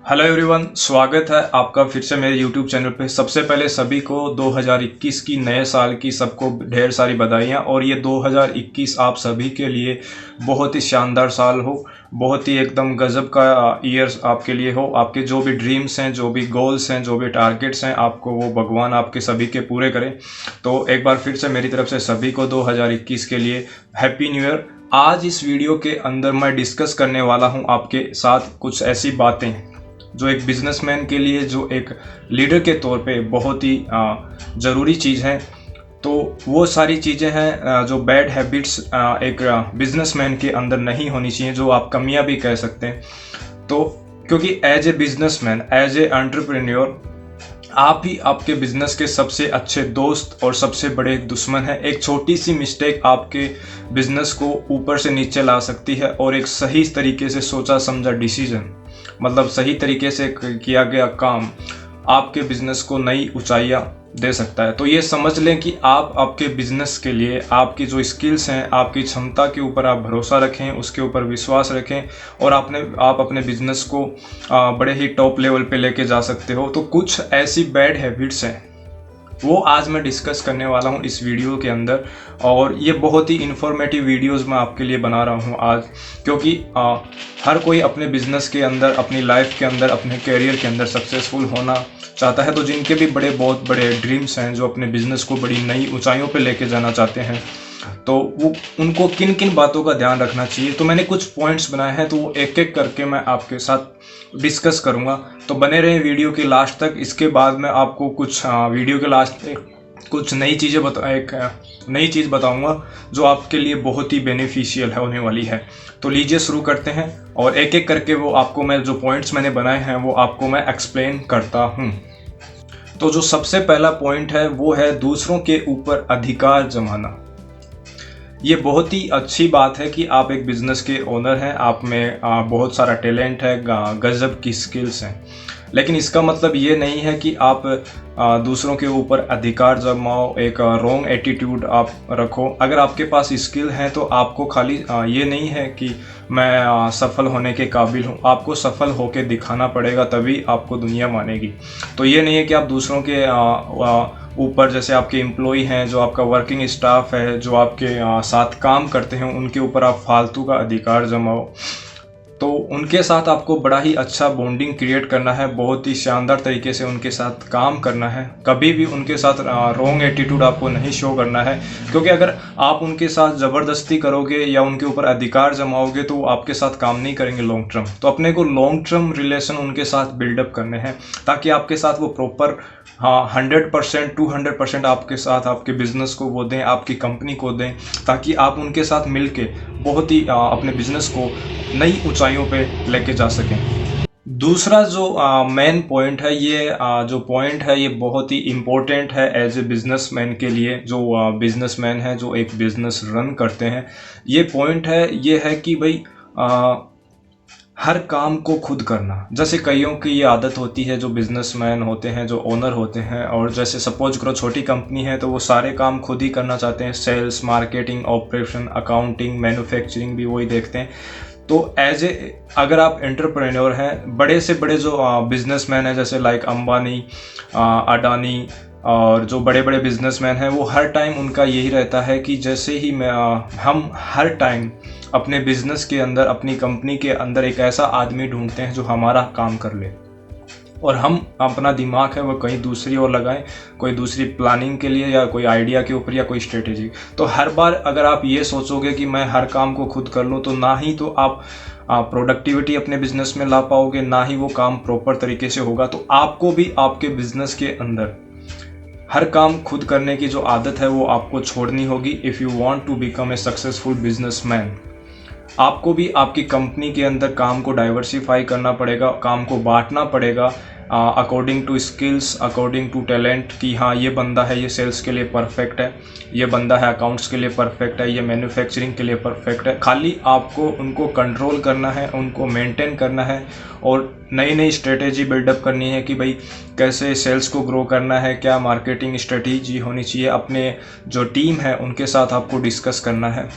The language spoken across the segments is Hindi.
हेलो एवरीवन, स्वागत है आपका फिर से मेरे यूट्यूब चैनल पे। सबसे पहले सभी को 2021 की नए साल की सबको ढेर सारी बधाइयाँ। और ये 2021 आप सभी के लिए बहुत ही शानदार साल हो, बहुत ही एकदम गजब का ईयर आपके लिए हो। आपके जो भी ड्रीम्स हैं, जो भी गोल्स हैं, जो भी टारगेट्स हैं, आपको वो भगवान आपके सभी के पूरे करें। तो एक बार फिर से मेरी तरफ से सभी को 2021 के लिए हैप्पी न्यू ईयर। आज इस वीडियो के अंदर मैं डिस्कस करने वाला हूँ आपके साथ कुछ ऐसी बातें जो एक बिजनेसमैन के लिए, जो एक लीडर के तौर पे बहुत ही ज़रूरी चीज़ है। तो वो सारी चीज़ें हैं जो बैड हैबिट्स एक बिजनेसमैन के अंदर नहीं होनी चाहिए, जो आप कमियां भी कह सकते हैं। तो क्योंकि as a businessman, as a entrepreneur, आप ही आपके बिजनेस के सबसे अच्छे दोस्त और सबसे बड़े दुश्मन हैं। एक छोटी सी मिस्टेक आपके बिजनेस को ऊपर से नीचे ला सकती है, और एक सही तरीके से सोचा समझा डिसीजन, मतलब सही तरीके से किया गया काम, आपके बिजनेस को नई ऊंचाइयां दे सकता है। तो ये समझ लें कि आप आपके बिजनेस के लिए आपकी जो स्किल्स हैं, आपकी क्षमता के ऊपर आप भरोसा रखें, उसके ऊपर विश्वास रखें, और आप अपने बिजनेस को बड़े ही टॉप लेवल पे लेके जा सकते हो। तो कुछ ऐसी बैड हैबिट्स हैं वो आज मैं डिस्कस करने वाला हूँ इस वीडियो के अंदर। और ये बहुत ही इन्फॉर्मेटिव वीडियोस मैं आपके लिए बना रहा हूँ आज, क्योंकि हर कोई अपने बिजनेस के अंदर, अपनी लाइफ के अंदर, अपने करियर के अंदर सक्सेसफुल होना चाहता है। तो जिनके भी बहुत बड़े ड्रीम्स हैं, जो अपने बिजनेस को बड़ी नई ऊंचाइयों पे लेके जाना चाहते हैं, तो वो उनको किन किन बातों का ध्यान रखना चाहिए। तो मैंने कुछ पॉइंट्स बनाए हैं, तो वो एक एक करके मैं आपके साथ डिस्कस करूंगा। तो बने रहें वीडियो के लास्ट तक। इसके बाद मैं आपको कुछ वीडियो के लास्ट में कुछ नई चीज़ बताऊंगा जो आपके लिए बहुत ही बेनिफिशियल है होने वाली है। तो लीजिए शुरू करते हैं, और एक एक करके वो आपको मैं जो पॉइंट्स मैंने बनाए हैं वो आपको मैं एक्सप्लेन करता हूँ। तो जो सबसे पहला पॉइंट है वो है दूसरों के ऊपर अधिकार जमाना। ये बहुत ही अच्छी बात है कि आप एक बिज़नेस के ओनर हैं, आप में बहुत सारा टैलेंट है, गजब की स्किल्स हैं, लेकिन इसका मतलब ये नहीं है कि आप दूसरों के ऊपर अधिकार जमाओ, एक रॉन्ग एटीट्यूड आप रखो। अगर आपके पास स्किल है तो आपको खाली ये नहीं है कि मैं सफल होने के काबिल हूँ, आपको सफल होके दिखाना पड़ेगा, तभी आपको दुनिया मानेगी। तो ये नहीं है कि आप दूसरों के ऊपर, जैसे आपके एम्प्लॉय हैं, जो आपका वर्किंग स्टाफ है, जो आपके साथ काम करते हैं, उनके ऊपर आप फालतू का अधिकार जमाओ। तो उनके साथ आपको बड़ा ही अच्छा बॉन्डिंग क्रिएट करना है, बहुत ही शानदार तरीके से उनके साथ काम करना है। कभी भी उनके साथ रॉन्ग एटीट्यूड आपको नहीं शो करना है, क्योंकि अगर आप उनके साथ ज़बरदस्ती करोगे या उनके ऊपर अधिकार जमाओगे तो वो आपके साथ काम नहीं करेंगे लॉन्ग टर्म। तो अपने को लॉन्ग टर्म रिलेशन उनके साथ बिल्डअप करने हैं, ताकि आपके साथ वो प्रॉपर 100% 200% आपके साथ आपके बिजनेस को वो दें, आपकी कंपनी को दें, ताकि आप उनके साथ मिलके बहुत ही अपने बिजनेस को नई ऊंचाइयों पे लेके जा सकें। दूसरा जो मेन पॉइंट है, ये जो पॉइंट है ये बहुत ही इम्पोर्टेंट है एज ए बिजनेसमैन के लिए, जो बिजनेसमैन है, जो एक बिजनेस रन करते हैं। ये पॉइंट है, ये है कि भाई हर काम को खुद करना। जैसे कईयों की ये आदत होती है, जो बिजनेसमैन होते हैं, जो ओनर होते हैं, और जैसे सपोज करो छोटी कंपनी है तो वो सारे काम खुद ही करना चाहते हैं, sales, marketing, operation, accounting, manufacturing भी वही देखते हैं। तो अगर आप एंटरप्रेन्योर हैं, बड़े से बड़े जो बिजनेसमैन हैं, जैसे लाइक अंबानी, अडानी, और जो बड़े बड़े बिजनेसमैन हैं, वो हर टाइम उनका यही रहता है कि जैसे ही हम हर टाइम अपने बिजनेस के अंदर, अपनी कंपनी के अंदर एक ऐसा आदमी ढूंढते हैं जो हमारा काम कर ले, और हम अपना दिमाग है वो कहीं दूसरी ओर लगाएं, कोई दूसरी प्लानिंग के लिए, या कोई आइडिया के ऊपर, या कोई स्ट्रेटेजी। तो हर बार अगर आप ये सोचोगे कि मैं हर काम को खुद कर लूँ, तो ना ही तो आप प्रोडक्टिविटी अपने बिजनेस में ला पाओगे, ना ही वो काम प्रॉपर तरीके से होगा। तो आपको भी आपके बिजनेस के अंदर हर काम खुद करने की जो आदत है वो आपको छोड़नी होगी। If you want to become a successful businessman, आपको भी आपकी कंपनी के अंदर काम को डाइवर्सिफाई करना पड़ेगा, काम को बांटना पड़ेगा according to skills, according to talent, कि हाँ ये बंदा है, ये सेल्स के लिए परफेक्ट है, ये बंदा है अकाउंट्स के लिए परफेक्ट है, ये मैन्युफैक्चरिंग के लिए परफेक्ट है। खाली आपको उनको कंट्रोल करना है, उनको मेंटेन करना है, और नई नई स्ट्रेटेजी बिल्डअप करनी है कि भाई कैसे सेल्स को ग्रो करना है, क्या मार्केटिंग स्ट्रेटेजी होनी चाहिए। अपने जो टीम है उनके साथ आपको डिस्कस करना है।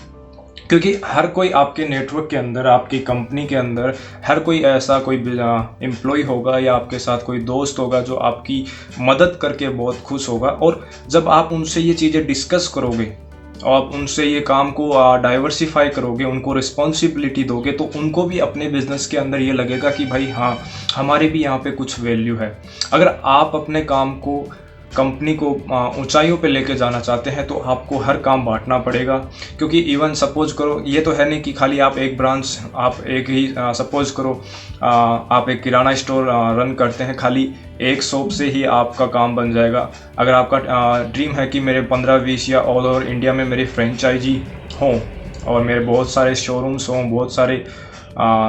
क्योंकि हर कोई आपके नेटवर्क के अंदर, आपकी कंपनी के अंदर हर कोई ऐसा कोई एम्प्लॉय होगा या आपके साथ कोई दोस्त होगा जो आपकी मदद करके बहुत खुश होगा। और जब आप उनसे ये चीज़ें डिस्कस करोगे और आप उनसे ये काम को डाइवर्सिफाई करोगे, उनको रिस्पॉन्सिबिलिटी दोगे, तो उनको भी अपने बिजनेस के अंदर ये लगेगा कि भाई हाँ, हमारी भी यहाँ पे कुछ वैल्यू है। अगर आप अपने काम को, कंपनी को ऊंचाइयों पे लेके जाना चाहते हैं तो आपको हर काम बांटना पड़ेगा। क्योंकि इवन सपोज करो, ये तो है नहीं कि खाली आप एक ब्रांच, आप एक ही सपोज करो आप एक किराना स्टोर रन करते हैं, खाली एक शॉप से ही आपका काम बन जाएगा। अगर आपका ड्रीम है कि मेरे 15-20 या ऑल ओवर इंडिया में मेरी फ्रेंचाइजी हों और मेरे बहुत सारे शोरूम्स हों, बहुत सारे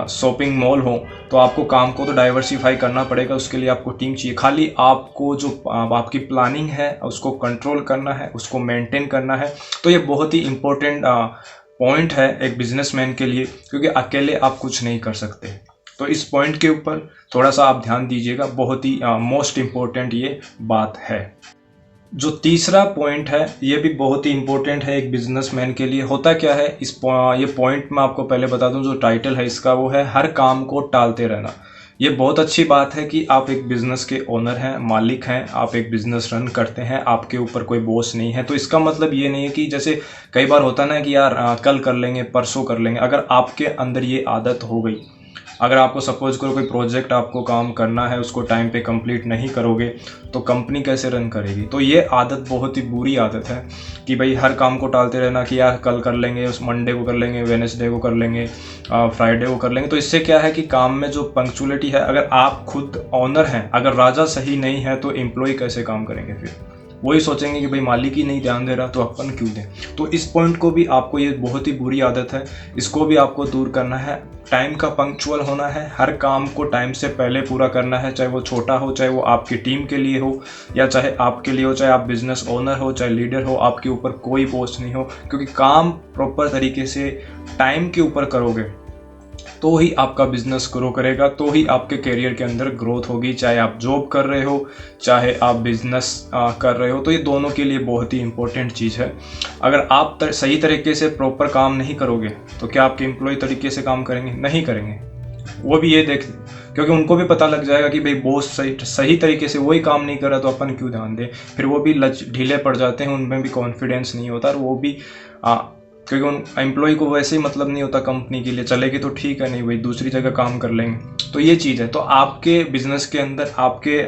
शॉपिंग मॉल हो, तो आपको काम को तो डाइवर्सिफाई करना पड़ेगा। उसके लिए आपको टीम चाहिए। खाली आपको जो आपकी प्लानिंग है उसको कंट्रोल करना है, उसको मेंटेन करना है। तो ये बहुत ही इम्पोर्टेंट पॉइंट है एक बिजनेसमैन के लिए, क्योंकि अकेले आप कुछ नहीं कर सकते। तो इस पॉइंट के ऊपर थोड़ा सा आप ध्यान दीजिएगा, बहुत ही मोस्ट इम्पोर्टेंट ये बात है। जो तीसरा पॉइंट है ये भी बहुत ही इम्पोर्टेंट है एक बिजनेसमैन के लिए। होता क्या है, ये पॉइंट मैं आपको पहले बता दूं, जो टाइटल है इसका वो है हर काम को टालते रहना। ये बहुत अच्छी बात है कि आप एक बिज़नेस के ओनर हैं, मालिक हैं, आप एक बिज़नेस रन करते हैं, आपके ऊपर कोई बॉस नहीं है। तो इसका मतलब ये नहीं है कि जैसे कई बार होता ना कि यार कल कर लेंगे, परसों कर लेंगे। अगर आपके अंदर ये आदत हो गई, अगर आपको सपोज करो कोई प्रोजेक्ट आपको काम करना है, उसको टाइम पे कंप्लीट नहीं करोगे तो कंपनी कैसे रन करेगी। तो ये आदत बहुत ही बुरी आदत है कि भाई हर काम को टालते रहना कि यार कल कर लेंगे, उस मंडे को कर लेंगे, वेडनेसडे को कर लेंगे, फ्राइडे को कर लेंगे। तो इससे क्या है कि काम में जो पंक्चुअलिटी है, अगर आप खुद ऑनर हैं, अगर राजा सही नहीं है तो एम्प्लॉय कैसे काम करेंगे। फिर वही सोचेंगे कि भाई मालिक ही नहीं ध्यान दे रहा तो अपन क्यों दें। तो इस पॉइंट को भी आपको, ये बहुत ही बुरी आदत है, इसको भी आपको दूर करना है। टाइम का पंक्चुअल होना है, हर काम को टाइम से पहले पूरा करना है, चाहे वो छोटा हो, चाहे वो आपकी टीम के लिए हो या चाहे आपके लिए हो, चाहे आप बिजनेस ओनर हो, चाहे लीडर हो, आपके ऊपर कोई पोस्ट नहीं हो। क्योंकि काम प्रॉपर तरीके से टाइम के ऊपर करोगे तो ही आपका बिजनेस ग्रो करेगा, तो ही आपके करियर के अंदर ग्रोथ होगी। चाहे आप जॉब कर रहे हो, चाहे आप बिजनेस कर रहे हो, तो ये दोनों के लिए बहुत ही इंपॉर्टेंट चीज़ है। अगर आप सही तरीके से प्रॉपर काम नहीं करोगे तो क्या आपके एम्प्लॉय तरीके से काम करेंगे? नहीं करेंगे। वो भी ये देख, क्योंकि उनको भी पता लग जाएगा कि भाई बॉस सही तरीके से वही काम नहीं कर रहा तो अपन क्यों ध्यान दें। फिर वो भी ढीले पड़ जाते हैं, उनमें भी कॉन्फिडेंस नहीं होता, और वो भी क्योंकि उन एम्प्लॉय को वैसे ही मतलब नहीं होता, कंपनी के लिए चलेगी तो ठीक है, नहीं भाई दूसरी जगह काम कर लेंगे। तो ये चीज़ है। तो आपके बिजनेस के अंदर, आपके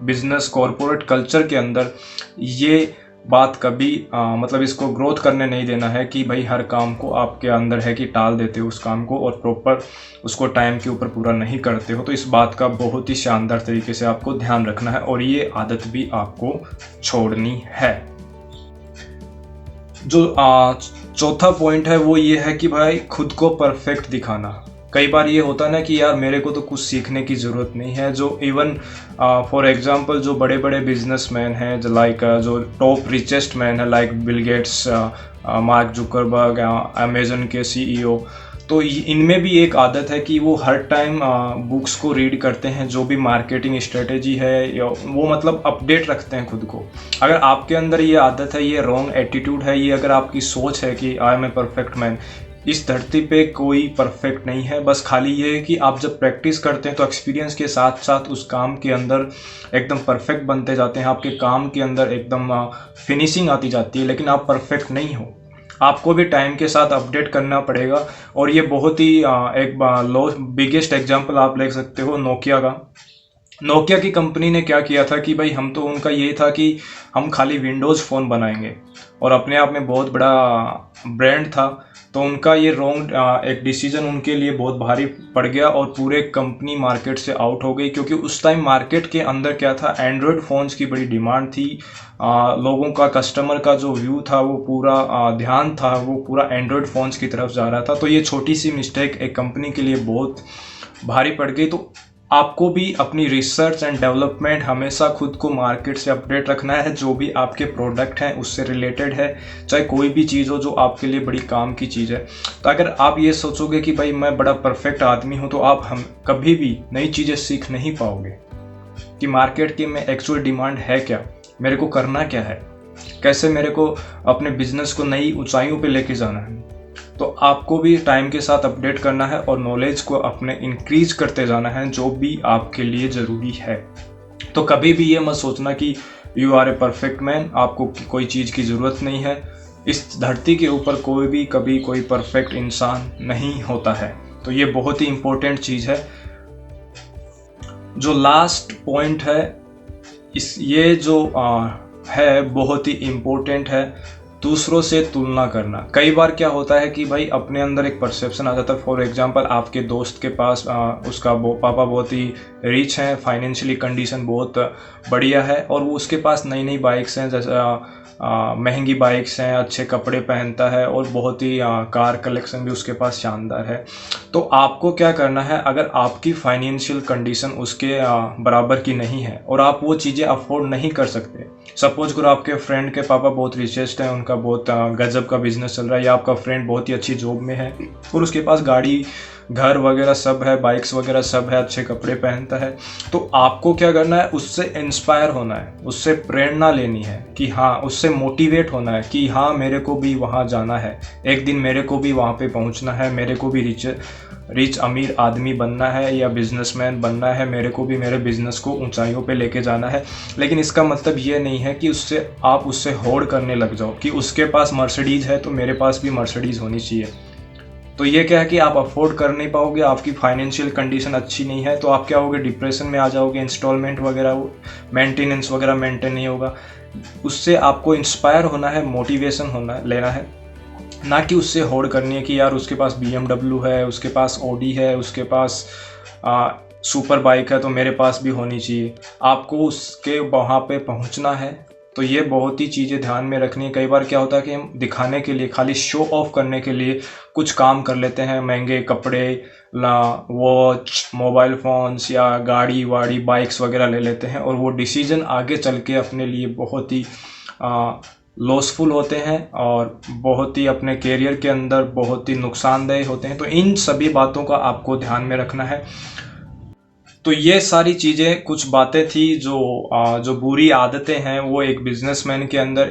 बिजनेस कॉरपोरेट कल्चर के अंदर ये बात कभी मतलब इसको ग्रोथ करने नहीं देना है कि भाई हर काम को आपके अंदर है कि टाल देते हो उस काम को और प्रॉपर उसको टाइम के ऊपर पूरा नहीं करते हो। तो इस बात का बहुत ही शानदार तरीके से आपको ध्यान रखना है और ये आदत भी आपको छोड़नी है। जो चौथा पॉइंट है वो ये है कि भाई खुद को परफेक्ट दिखाना। कई बार ये होता है ना कि यार मेरे को तो कुछ सीखने की ज़रूरत नहीं है। जो इवन फॉर एग्जांपल जो बड़े बड़े बिजनेसमैन हैं, जो जो टॉप रिचेस्ट मैन है, like Bill Gates, mark Zuckerberg, Amazon के सीईओ, तो इनमें भी एक आदत है कि वो हर टाइम बुक्स को रीड करते हैं, जो भी मार्केटिंग स्ट्रेटेजी है, या वो मतलब अपडेट रखते हैं खुद को। अगर आपके अंदर ये आदत है, ये रॉन्ग एटीट्यूड है, ये अगर आपकी सोच है कि I am a perfect man, इस धरती पे कोई परफेक्ट नहीं है। बस खाली ये है कि आप जब प्रैक्टिस करते हैं तो एक्सपीरियंस के साथ साथ उस काम के अंदर एकदम परफेक्ट बनते जाते हैं, आपके काम के अंदर एकदम फिनिशिंग आती जाती है, लेकिन आप परफेक्ट नहीं हो। आपको भी टाइम के साथ अपडेट करना पड़ेगा। और ये बहुत ही एक बिगेस्ट एग्जांपल आप ले सकते हो नोकिया का। नोकिया की कंपनी ने क्या किया था कि भाई हम तो, उनका ये था कि हम खाली विंडोज़ फ़ोन बनाएंगे और अपने आप में बहुत बड़ा ब्रांड था। तो उनका ये रॉन्ग एक डिसीजन उनके लिए बहुत भारी पड़ गया और पूरे कंपनी मार्केट से आउट हो गई। क्योंकि उस टाइम मार्केट के अंदर क्या था, एंड्रॉयड फ़ोन्स की बड़ी डिमांड थी। लोगों का, कस्टमर का जो व्यू था वो पूरा ध्यान था वो पूरा एंड्रॉयड फ़ोन्स की तरफ जा रहा था। तो ये छोटी सी मिस्टेक एक कंपनी के लिए बहुत भारी पड़ गई। तो आपको भी अपनी रिसर्च एंड डेवलपमेंट हमेशा खुद को मार्केट से अपडेट रखना है। जो भी आपके प्रोडक्ट हैं उससे रिलेटेड है, चाहे कोई भी चीज़ हो जो आपके लिए बड़ी काम की चीज़ है। तो अगर आप ये सोचोगे कि भाई मैं बड़ा परफेक्ट आदमी हूँ, तो आप कभी भी नई चीज़ें सीख नहीं पाओगे कि मार्केट की में एक्चुअल डिमांड है क्या, मेरे को करना क्या है, कैसे मेरे को अपने बिजनेस को नई ऊंचाइयों पे लेके जाना है। तो आपको भी टाइम के साथ अपडेट करना है और नॉलेज को अपने इंक्रीज करते जाना है, जो भी आपके लिए ज़रूरी है। तो कभी भी ये मत सोचना कि you are a perfect man, आपको कोई चीज़ की ज़रूरत नहीं है। इस धरती के ऊपर कोई भी कभी कोई परफेक्ट इंसान नहीं होता है। तो ये बहुत ही इम्पोर्टेंट चीज़ है। जो लास्ट पॉइंट है ये जो है बहुत ही इम्पोर्टेंट है, दूसरों से तुलना करना। कई बार क्या होता है कि भाई अपने अंदर एक परसेप्शन आ जाता है। फॉर एग्जांपल आपके दोस्त के पास उसका पापा बहुत ही रिच हैं, फाइनेंशियली कंडीशन बहुत बढ़िया है और वो उसके पास नई नई बाइक्स हैं, जैसे महंगी बाइक्स हैं, अच्छे कपड़े पहनता है और बहुत ही कार कलेक्शन भी उसके पास शानदार है। तो आपको क्या करना है, अगर आपकी फाइनेंशियल कंडीशन उसके बराबर की नहीं है और आप वो चीज़ें अफोर्ड नहीं कर सकते, सपोज करो आपके फ्रेंड के पापा बहुत रिचेस्ट हैं, उनका बहुत गजब का बिजनेस चल रहा है, या आपका फ्रेंड बहुत ही अच्छी जॉब में है और उसके पास गाड़ी घर वगैरह सब है, बाइक्स वगैरह सब है, अच्छे कपड़े पहनता है, तो आपको क्या करना है, उससे इंस्पायर होना है, उससे प्रेरणा लेनी है कि हाँ, उससे मोटिवेट होना है कि हाँ मेरे को भी वहाँ जाना है, एक दिन मेरे को भी वहाँ पे पहुँचना है, मेरे को भी रिच अमीर आदमी बनना है या बिजनेसमैन बनना है, मेरे को भी मेरे बिजनेस को ऊंचाइयों पे लेके जाना है। लेकिन इसका मतलब ये नहीं है कि आप उससे होड़ करने लग जाओ कि उसके पास मर्सिडीज़ है तो मेरे पास भी मर्सिडीज़ होनी चाहिए। तो ये क्या है कि आप अफोर्ड कर नहीं पाओगे, आपकी फाइनेंशियल कंडीशन अच्छी नहीं है, तो आप क्या होगे, डिप्रेशन में आ जाओगे, इंस्टॉलमेंट वगैरह मेंटेनेंस वगैरह मेंटेन नहीं होगा। उससे आपको इंस्पायर होना है, मोटिवेशन लेना है, ना कि उससे होड़ करनी है कि यार उसके पास BMW है, उसके पास ऑडी है, उसके पास सुपर बाइक है तो मेरे पास भी होनी चाहिए। आपको उसके वहाँ पे पहुँचना है। तो ये बहुत ही चीज़ें ध्यान में रखनी है। कई बार क्या होता है कि हम दिखाने के लिए, खाली शो ऑफ करने के लिए कुछ काम कर लेते हैं, महंगे कपड़े, वॉच, मोबाइल फ़ोन्स या गाड़ी वाड़ी बाइक्स वगैरह ले लेते हैं और वो डिसीजन आगे चल के अपने लिए बहुत ही लॉसफुल होते हैं और बहुत ही अपने कैरियर के अंदर बहुत ही नुकसानदेह होते हैं। तो इन सभी बातों का आपको ध्यान में रखना है। तो ये सारी चीज़ें कुछ बातें थी जो बुरी आदतें हैं वो एक बिजनेसमैन के अंदर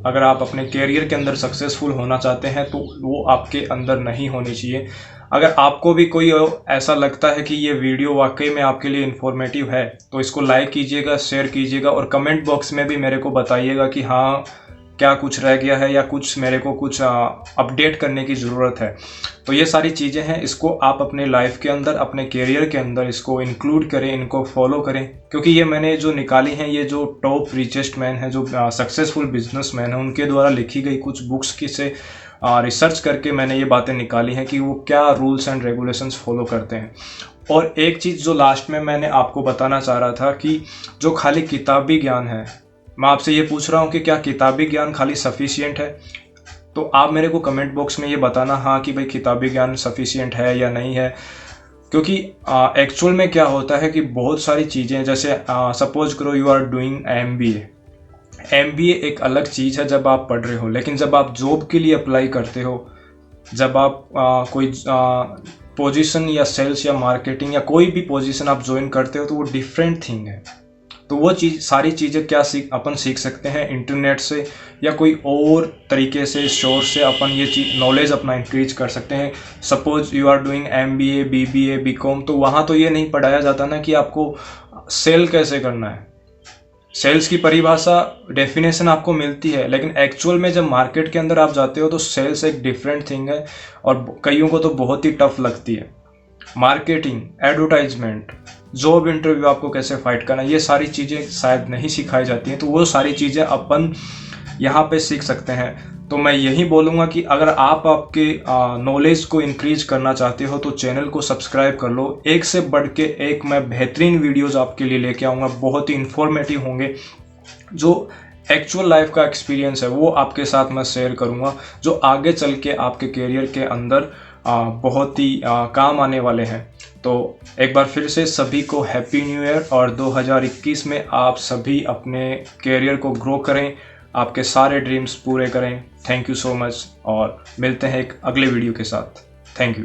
अगर आप अपने कैरियर के अंदर सक्सेसफुल होना चाहते हैं तो वो आपके अंदर नहीं होनी चाहिए। अगर आपको भी कोई ऐसा लगता है कि ये वीडियो वाकई में आपके लिए इन्फॉर्मेटिव है तो इसको लाइक कीजिएगा, शेयर कीजिएगा और कमेंट बॉक्स में भी मेरे को बताइएगा कि हाँ क्या कुछ रह गया है या कुछ मेरे को कुछ अपडेट करने की ज़रूरत है। तो ये सारी चीज़ें हैं, इसको आप अपने लाइफ के अंदर, अपने कैरियर के अंदर इसको इंक्लूड करें, इनको फॉलो करें, क्योंकि ये मैंने जो निकाली हैं, ये जो टॉप रिचेस्ट मैन है, जो सक्सेसफुल बिजनेसमैन है, उनके द्वारा लिखी गई कुछ बुक्स की से रिसर्च करके मैंने ये बातें निकाली हैं कि वो क्या रूल्स एंड रेगुलेशंस फॉलो करते हैं। और एक चीज़ जो लास्ट में मैंने आपको बताना चाह रहा था कि जो खाली किताबी ज्ञान है, मैं आपसे ये पूछ रहा हूँ कि क्या किताबी ज्ञान खाली सफिशिएंट है? तो आप मेरे को कमेंट बॉक्स में ये बताना हाँ कि भाई किताबी ज्ञान सफिशिएंट है या नहीं है। क्योंकि एक्चुअल में क्या होता है कि बहुत सारी चीज़ें, जैसे सपोज करो यू आर डूइंग MBA एक अलग चीज़ है जब आप पढ़ रहे हो, लेकिन जब आप जॉब के लिए अप्लाई करते हो, जब आप कोई पोजीशन या सेल्स या मार्केटिंग या कोई भी पोजीशन आप ज्वाइन करते हो तो वो डिफरेंट थिंग है। तो वो सारी चीज़ें क्या अपन सीख सकते हैं इंटरनेट से या कोई और तरीके से, सोर्स से अपन ये चीज़ नॉलेज अपना इंक्रीज कर सकते हैं। Suppose you are doing MBA, BBA, BCom, तो वहाँ तो ये नहीं पढ़ाया जाता ना कि आपको सेल कैसे करना है। सेल्स की परिभाषा, डेफिनेशन आपको मिलती है, लेकिन एक्चुअल में जब मार्केट के अंदर आप जाते हो तो सेल्स एक डिफरेंट थिंग है और कईयों को तो बहुत ही टफ लगती है। मार्केटिंग, एडवर्टाइजमेंट, जॉब इंटरव्यू आपको कैसे फाइट करना, ये सारी चीज़ें शायद नहीं सिखाई जाती हैं। तो वो सारी चीज़ें अपन यहाँ पे सीख सकते हैं। तो मैं यही बोलूँगा कि अगर आप आपके नॉलेज को इंक्रीज करना चाहते हो तो चैनल को सब्सक्राइब कर लो। एक से बढ़ के एक मैं बेहतरीन वीडियोज़ आपके लिए लेके आऊँगा, बहुत ही इंफॉर्मेटिव होंगे। जो एक्चुअल लाइफ का एक्सपीरियंस है वो आपके साथ मैं शेयर करूँगा, जो आगे चल के आपके कैरियर के अंदर बहुत ही काम आने वाले हैं। तो एक बार फिर से सभी को हैप्पी न्यू ईयर और 2021 में आप सभी अपने कैरियर को ग्रो करें, आपके सारे ड्रीम्स पूरे करें। थैंक यू सो मच और मिलते हैं एक अगले वीडियो के साथ। Thank you.